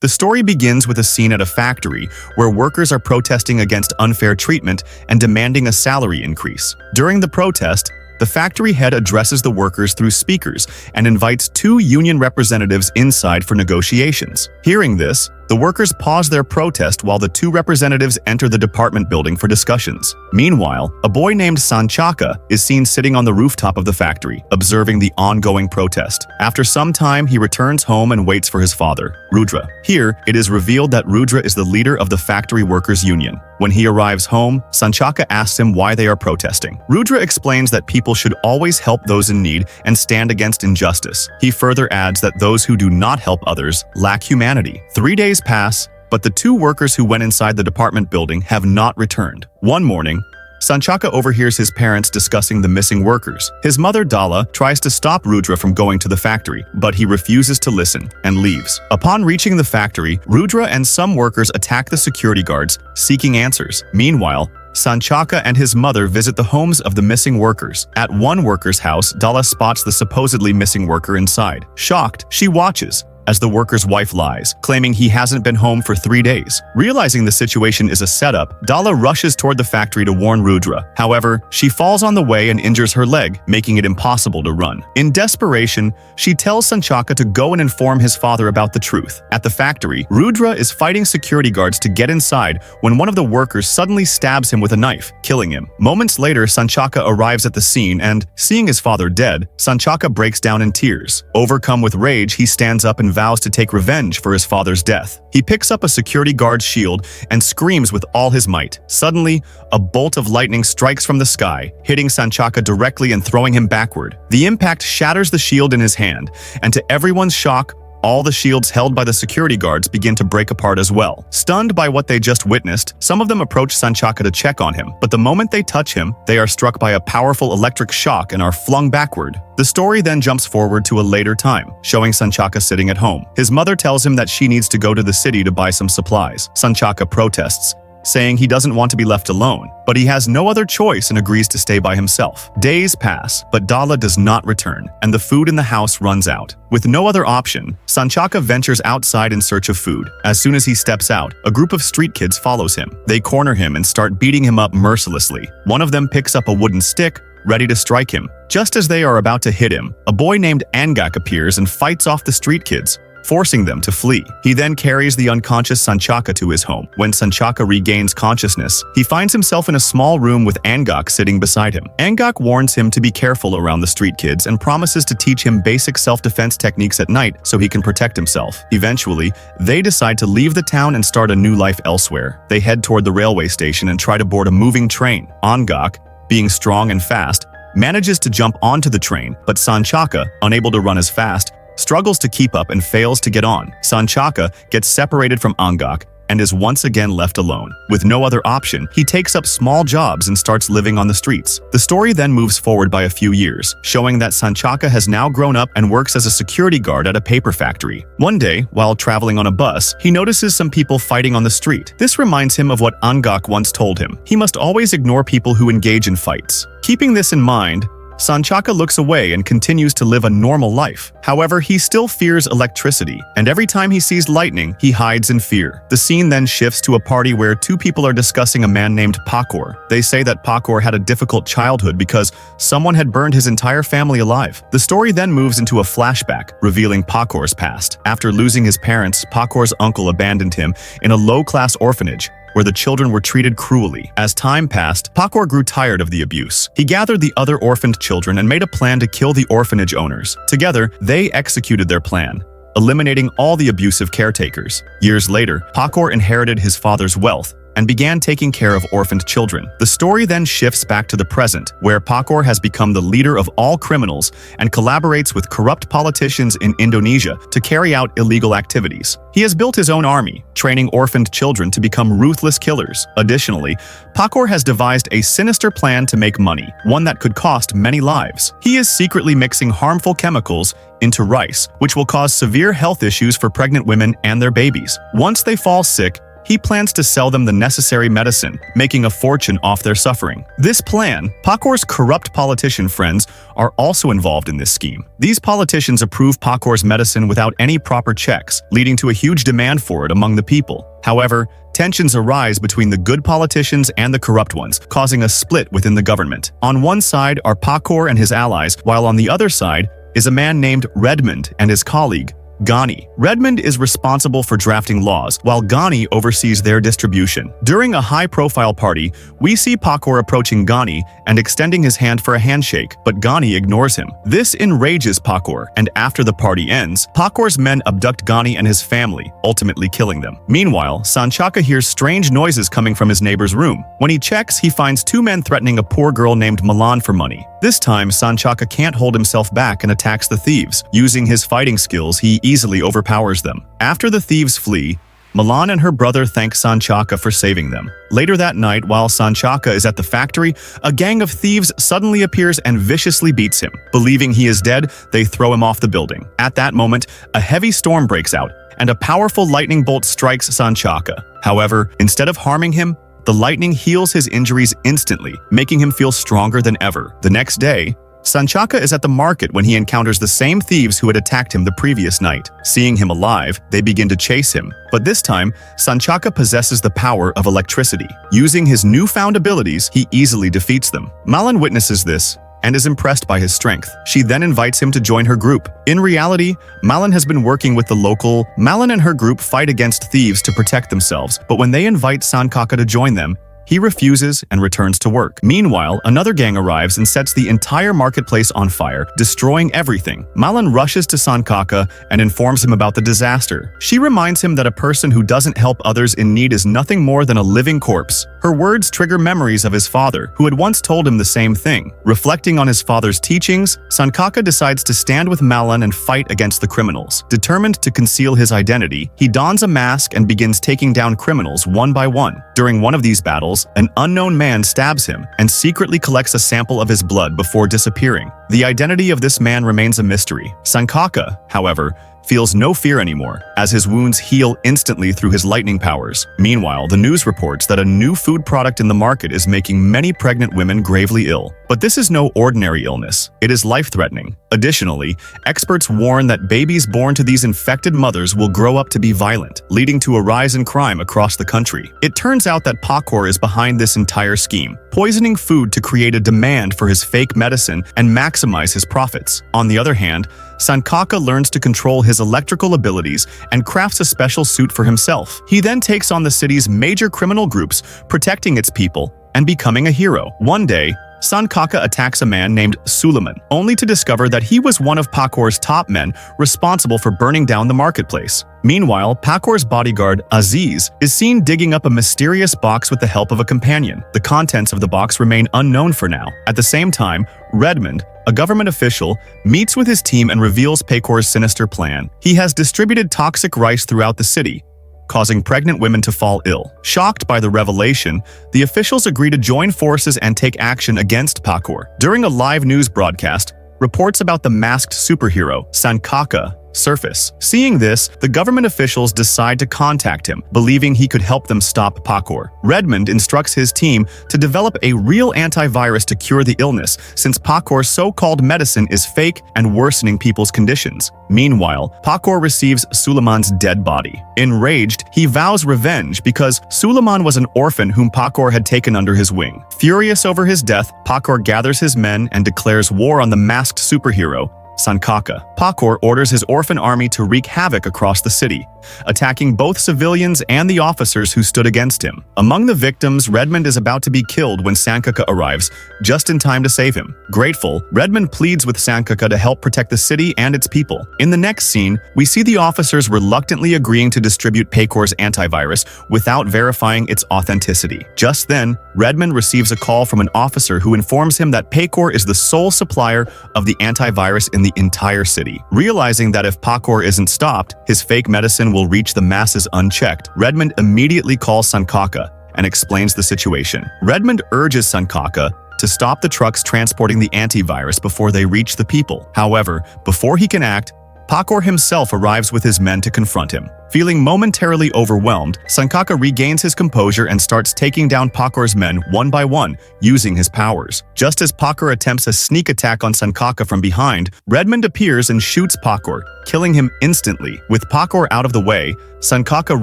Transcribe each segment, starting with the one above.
The story begins with a scene at a factory where workers are protesting against unfair treatment and demanding a salary increase. During the protest, the factory head addresses the workers through speakers and invites two union representatives inside for negotiations. Hearing this, the workers pause their protest while the two representatives enter the department building for discussions. Meanwhile, a boy named Sanchaka is seen sitting on the rooftop of the factory, observing the ongoing protest. After some time, he returns home and waits for his father, Rudra. Here, it is revealed that Rudra is the leader of the factory workers' union. When he arrives home, Sanchaka asks him why they are protesting. Rudra explains that people should always help those in need and stand against injustice. He further adds that those who do not help others lack humanity. 3 days pass, but the two workers who went inside the department building have not returned. One morning, Sanchaka overhears his parents discussing the missing workers. His mother, Dala, tries to stop Rudra from going to the factory, but he refuses to listen and leaves. Upon reaching the factory, Rudra and some workers attack the security guards, seeking answers. Meanwhile, Sanchaka and his mother visit the homes of the missing workers. At one worker's house, Dala spots the supposedly missing worker inside. Shocked, she watches as the worker's wife lies, claiming he hasn't been home for 3 days. Realizing the situation is a setup, Dala rushes toward the factory to warn Rudra. However, she falls on the way and injures her leg, making it impossible to run. In desperation, she tells Sanchaka to go and inform his father about the truth. At the factory, Rudra is fighting security guards to get inside when one of the workers suddenly stabs him with a knife, killing him. Moments later, Sanchaka arrives at the scene and, seeing his father dead, Sanchaka breaks down in tears. Overcome with rage, he stands up and vows to take revenge for his father's death. He picks up a security guard's shield and screams with all his might. Suddenly, a bolt of lightning strikes from the sky, hitting Sanchaka directly and throwing him backward. The impact shatters the shield in his hand, and to everyone's shock, all the shields held by the security guards begin to break apart as well. Stunned by what they just witnessed, some of them approach Sanchaka to check on him, but the moment they touch him, they are struck by a powerful electric shock and are flung backward. The story then jumps forward to a later time, showing Sanchaka sitting at home. His mother tells him that she needs to go to the city to buy some supplies. Sanchaka protests, saying he doesn't want to be left alone, but he has no other choice and agrees to stay by himself. Days pass, but Dala does not return, and the food in the house runs out. With no other option, Sanchaka ventures outside in search of food. As soon as he steps out, a group of street kids follows him. They corner him and start beating him up mercilessly. One of them picks up a wooden stick, ready to strike him. Just as they are about to hit him, a boy named Angak appears and fights off the street kids, forcing them to flee. He then carries the unconscious Sanchaka to his home. When Sanchaka regains consciousness, he finds himself in a small room with Angak sitting beside him. Angak warns him to be careful around the street kids and promises to teach him basic self-defense techniques at night so he can protect himself. Eventually, they decide to leave the town and start a new life elsewhere. They head toward the railway station and try to board a moving train. Angak, being strong and fast, manages to jump onto the train, but Sanchaka, unable to run as fast, struggles to keep up and fails to get on. Sanchaka gets separated from Angak and is once again left alone. With no other option, he takes up small jobs and starts living on the streets. The story then moves forward by a few years, showing that Sanchaka has now grown up and works as a security guard at a paper factory. One day, while traveling on a bus, he notices some people fighting on the street. This reminds him of what Angak once told him. He must always ignore people who engage in fights. Keeping this in mind, Sanchaka looks away and continues to live a normal life. However, he still fears electricity, and every time he sees lightning, he hides in fear. The scene then shifts to a party where two people are discussing a man named Pakor. They say that Pakor had a difficult childhood because someone had burned his entire family alive. The story then moves into a flashback, revealing Pakor's past. After losing his parents, Pakor's uncle abandoned him in a low-class orphanage, where the children were treated cruelly. As time passed, Pakor grew tired of the abuse. He gathered the other orphaned children and made a plan to kill the orphanage owners. Together, they executed their plan, eliminating all the abusive caretakers. Years later, Pakor inherited his father's wealth and began taking care of orphaned children. The story then shifts back to the present, where Pakor has become the leader of all criminals and collaborates with corrupt politicians in Indonesia to carry out illegal activities. He has built his own army, training orphaned children to become ruthless killers. Additionally, Pakor has devised a sinister plan to make money, one that could cost many lives. He is secretly mixing harmful chemicals into rice, which will cause severe health issues for pregnant women and their babies. Once they fall sick, he plans to sell them the necessary medicine, making a fortune off their suffering. This plan, Pakor's corrupt politician friends are also involved in this scheme. These politicians approve Pakor's medicine without any proper checks, leading to a huge demand for it among the people. However, tensions arise between the good politicians and the corrupt ones, causing a split within the government. On one side are Pakor and his allies, while on the other side is a man named Redmond and his colleague, Ghani. Redmond is responsible for drafting laws, while Ghani oversees their distribution. During a high-profile party, we see Pakor approaching Ghani and extending his hand for a handshake, but Ghani ignores him. This enrages Pakor, and after the party ends, Pakor's men abduct Ghani and his family, ultimately killing them. Meanwhile, Sanchaka hears strange noises coming from his neighbor's room. When he checks, he finds two men threatening a poor girl named Milan for money. This time, Sanchaka can't hold himself back and attacks the thieves. Using his fighting skills, he easily overpowers them. After the thieves flee, Milan and her brother thank Sanchaka for saving them. Later that night, while Sanchaka is at the factory, a gang of thieves suddenly appears and viciously beats him. Believing he is dead, they throw him off the building. At that moment, a heavy storm breaks out, and a powerful lightning bolt strikes Sanchaka. However, instead of harming him, the lightning heals his injuries instantly, making him feel stronger than ever. The next day, Sanchaka is at the market when he encounters the same thieves who had attacked him the previous night. Seeing him alive, they begin to chase him. But this time, Sanchaka possesses the power of electricity. Using his newfound abilities, he easily defeats them. Malin witnesses this and is impressed by his strength. She then invites him to join her group. In reality, Malin has been working with the local. Malin and her group fight against thieves to protect themselves, but when they invite Sanchaka to join them, he refuses and returns to work. Meanwhile, another gang arrives and sets the entire marketplace on fire, destroying everything. Malin rushes to Sanchaka and informs him about the disaster. She reminds him that a person who doesn't help others in need is nothing more than a living corpse. Her words trigger memories of his father, who had once told him the same thing. Reflecting on his father's teachings, Sanchaka decides to stand with Malin and fight against the criminals. Determined to conceal his identity, he dons a mask and begins taking down criminals one by one. During one of these battles, an unknown man stabs him and secretly collects a sample of his blood before disappearing. The identity of this man remains a mystery. Sanchaka, however, feels no fear anymore, as his wounds heal instantly through his lightning powers. Meanwhile, the news reports that a new food product in the market is making many pregnant women gravely ill. But this is no ordinary illness. It is life-threatening. Additionally, experts warn that babies born to these infected mothers will grow up to be violent, leading to a rise in crime across the country. It turns out that Pakor is behind this entire scheme, poisoning food to create a demand for his fake medicine and maximize his profits. On the other hand, Sanchaka learns to control his electrical abilities and crafts a special suit for himself. He then takes on the city's major criminal groups, protecting its people and becoming a hero. One day, Sanchaka attacks a man named Suleiman, only to discover that he was one of Pakor's top men responsible for burning down the marketplace. Meanwhile, Pakor's bodyguard, Aziz, is seen digging up a mysterious box with the help of a companion. The contents of the box remain unknown for now. At the same time, Redmond, a government official, meets with his team and reveals Pakor's sinister plan. He has distributed toxic rice throughout the city, causing pregnant women to fall ill. Shocked by the revelation, the officials agree to join forces and take action against Pakor. During a live news broadcast, reports about the masked superhero, Sanchaka, surface. Seeing this, the government officials decide to contact him, believing he could help them stop Pakor. Redmond instructs his team to develop a real antivirus to cure the illness, since Pakor's so-called medicine is fake and worsening people's conditions. Meanwhile, Pakor receives Suleiman's dead body. Enraged, he vows revenge because Suleiman was an orphan whom Pakor had taken under his wing. Furious over his death, Pakor gathers his men and declares war on the masked superhero, Sanchaka. Pakor orders his orphan army to wreak havoc across the city, attacking both civilians and the officers who stood against him. Among the victims, Redmond is about to be killed when Sanchaka arrives, just in time to save him. Grateful, Redmond pleads with Sanchaka to help protect the city and its people. In the next scene, we see the officers reluctantly agreeing to distribute Pakor's antivirus without verifying its authenticity. Just then, Redmond receives a call from an officer who informs him that Pakor is the sole supplier of the antivirus in the entire city. Realizing that if Pakor isn't stopped, his fake medicine will reach the masses unchecked, Redmond immediately calls Sanchaka and explains the situation. Redmond urges Sanchaka to stop the trucks transporting the antivirus before they reach the people. However, before he can act, Pakor himself arrives with his men to confront him. Feeling momentarily overwhelmed, Sankaka regains his composure and starts taking down Pakor's men one by one, using his powers. Just as Pakor attempts a sneak attack on Sankaka from behind, Redmond appears and shoots Pakor, killing him instantly. With Pakor out of the way, Sankaka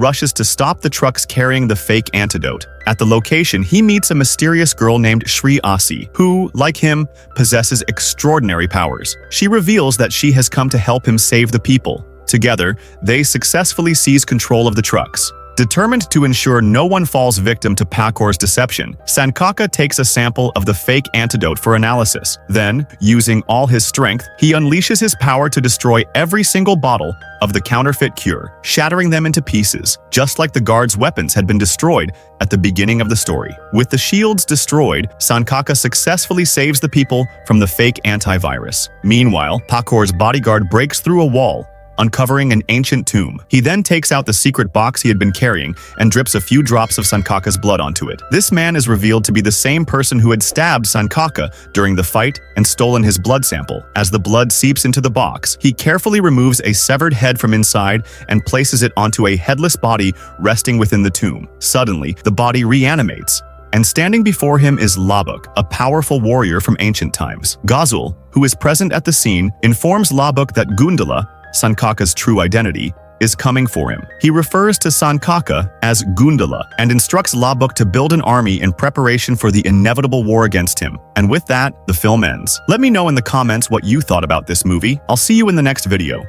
rushes to stop the trucks carrying the fake antidote. At the location, he meets a mysterious girl named Shri Asi, who, like him, possesses extraordinary powers. She reveals that she has come to help him save the people. Together, they successfully seize control of the trucks. Determined to ensure no one falls victim to Pakor's deception, Sankaka takes a sample of the fake antidote for analysis. Then, using all his strength, he unleashes his power to destroy every single bottle of the counterfeit cure, shattering them into pieces, just like the guards' weapons had been destroyed at the beginning of the story. With the shields destroyed, Sankaka successfully saves the people from the fake antivirus. Meanwhile, Pakor's bodyguard breaks through a wall, uncovering an ancient tomb. He then takes out the secret box he had been carrying and drips a few drops of Sankaka's blood onto it. This man is revealed to be the same person who had stabbed Sankaka during the fight and stolen his blood sample. As the blood seeps into the box, he carefully removes a severed head from inside and places it onto a headless body resting within the tomb. Suddenly, the body reanimates, and standing before him is Labuk, a powerful warrior from ancient times. Gazul, who is present at the scene, informs Labuk that Gundala, Sankaka's true identity, is coming for him. He refers to Sankaka as Gundala and instructs Labuk to build an army in preparation for the inevitable war against him. And with that, the film ends. Let me know in the comments what you thought about this movie. I'll see you in the next video.